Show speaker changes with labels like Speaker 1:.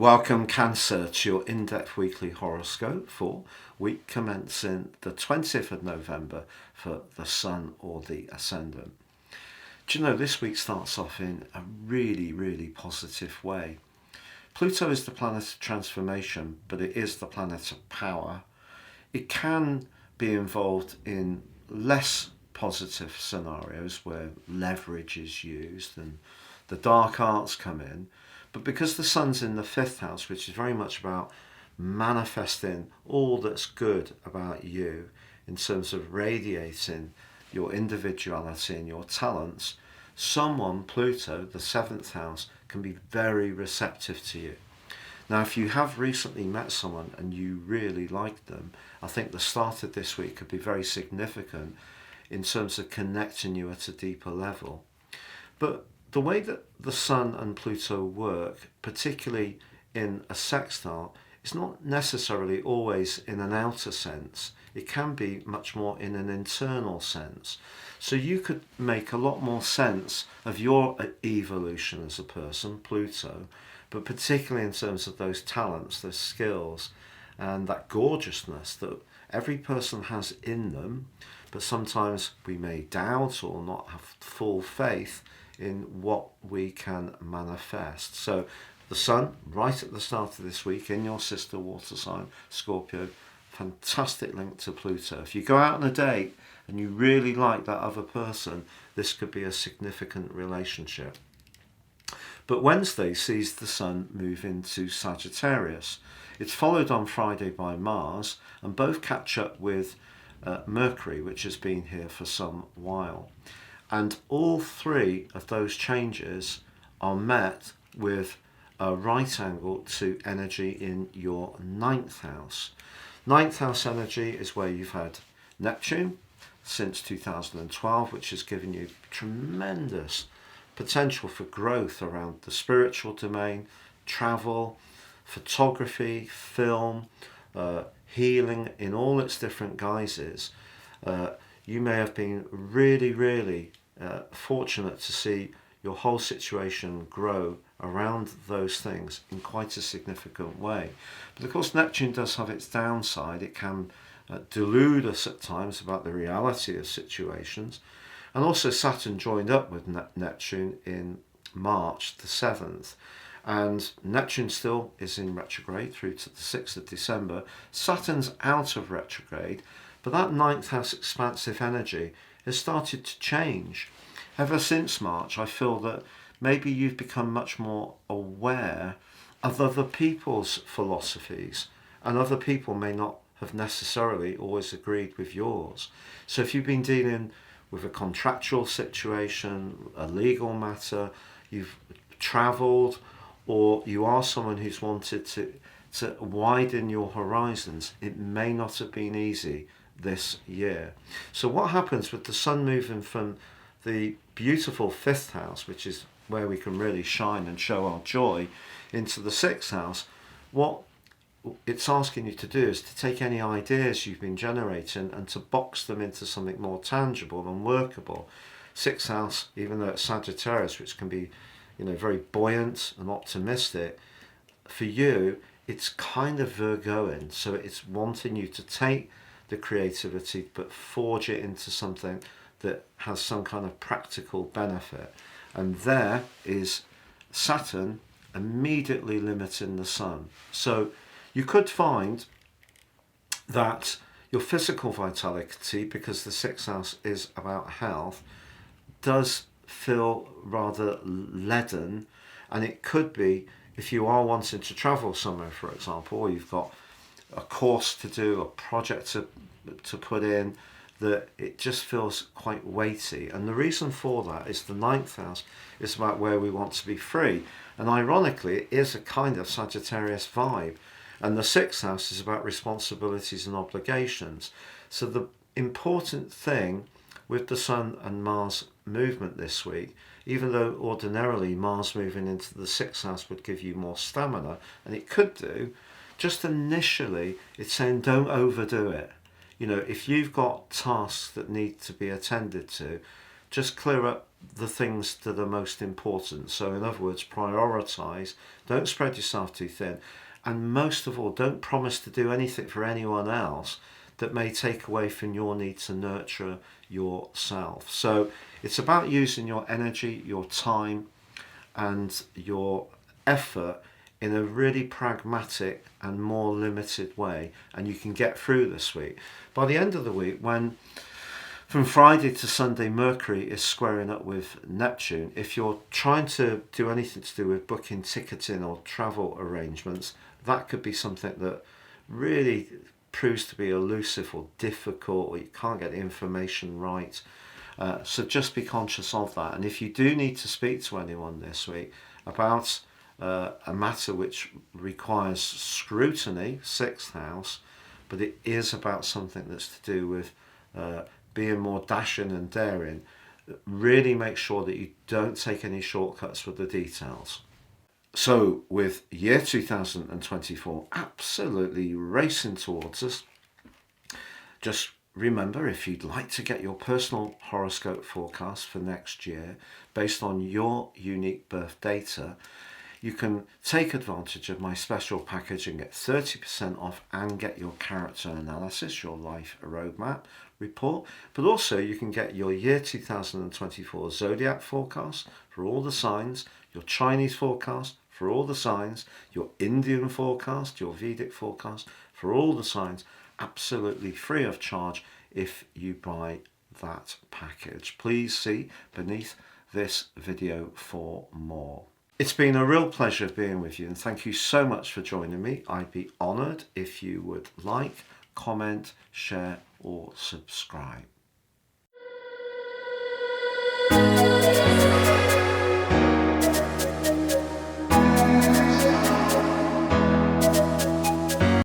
Speaker 1: Welcome, Cancer, to your in-depth weekly horoscope for week commencing the 20th of November for the Sun or the Ascendant. Do you know, this week starts off in a really positive way. Pluto is the planet of transformation, but it is the planet of power. It can be involved in less positive scenarios where leverage is used and the dark arts come in. But because the Sun's in the 5th house, which is very much about manifesting all that's good about you in terms of radiating your individuality and your talents, someone, Pluto, the 7th house, can be very receptive to you. Now, if you have recently met someone and you really like them, I think the start of this week could be very significant in terms of connecting you at a deeper level. But the way that the Sun and Pluto work, particularly in a sextile, is not necessarily always in an outer sense. It can be much more in an internal sense. So you could make a lot more sense of your evolution as a person, Pluto, but particularly in terms of those talents, those skills, and that gorgeousness that every person has in them, but sometimes we may doubt or not have full faith in what we can manifest. So the Sun, right at the start of this week, in your sister water sign, Scorpio, fantastic link to Pluto. If you go out on a date and you really like that other person, this could be a significant relationship. But Wednesday sees the Sun move into Sagittarius. It's followed on Friday by Mars, and both catch up with Mercury, which has been here for some while. And all three of those changes are met with a right angle to energy in your 9th house. 9th house energy is where you've had Neptune since 2012, which has given you tremendous potential for growth around the spiritual domain, travel, photography, film, healing in all its different guises. You may have been really fortunate to see your whole situation grow around those things in quite a significant way. But of course, Neptune does have its downside. It can delude us at times about the reality of situations. And also Saturn joined up with Neptune in March the 7th. And Neptune still is in retrograde through to the 6th of December. Saturn's out of retrograde, but that 9th house expansive energy has started to change. Ever since March, I feel that maybe you've become much more aware of other people's philosophies, and other people may not have necessarily always agreed with yours. So if you've been dealing with a contractual situation, a legal matter, you've travelled, or you are someone who's wanted to widen your horizons, it may not have been easy this year. So what happens with the Sun moving from the beautiful 5th house, which is where we can really shine and show our joy, into the 6th house, what it's asking you to do is to take any ideas you've been generating and to box them into something more tangible and workable. 6th house, even though it's Sagittarius, which can be, very buoyant and optimistic, for you, it's kind of Virgoing. So it's wanting you to take the creativity but forge it into something that has some kind of practical benefit. And there is Saturn immediately limiting the Sun. So you could find that your physical vitality, because the 6th house is about health, does feel rather leaden. And it could be, if you are wanting to travel somewhere, for example, or you've got a course to do, a project to put in, that it just feels quite weighty. And the reason for that is the 9th house is about where we want to be free. And ironically, it is a kind of Sagittarius vibe. And the 6th house is about responsibilities and obligations. So the important thing with the Sun and Mars movement this week, even though ordinarily Mars moving into the 6th house would give you more stamina, and it could do, just initially it's saying don't overdo it. If you've got tasks that need to be attended to, just clear up the things that are most important. So in other words, prioritize, don't spread yourself too thin, and most of all, don't promise to do anything for anyone else that may take away from your need to nurture yourself. So it's about using your energy, your time, and your effort in a really pragmatic and more limited way, and you can get through this week. By the end of the week, when from Friday to Sunday Mercury is squaring up with Neptune, if you're trying to do anything to do with booking ticketing or travel arrangements, that could be something that really proves to be elusive or difficult, or you can't get the information right. So just be conscious of that. And if you do need to speak to anyone this week about a matter which requires scrutiny, 6th house, but it is about something that's to do with being more dashing and daring, really make sure that you don't take any shortcuts with the details. So with year 2024 absolutely racing towards us, just remember, if you'd like to get your personal horoscope forecast for next year based on your unique birth data, you can take advantage of my special package and get 30% off and get your character analysis, your life roadmap report. But also you can get your year 2024 zodiac forecast for all the signs, your Chinese forecast for all the signs, your Indian forecast, your Vedic forecast for all the signs, absolutely free of charge if you buy that package. Please see beneath this video for more. It's been a real pleasure being with you, and thank you so much for joining me. I'd be honoured if you would like, comment, share or subscribe.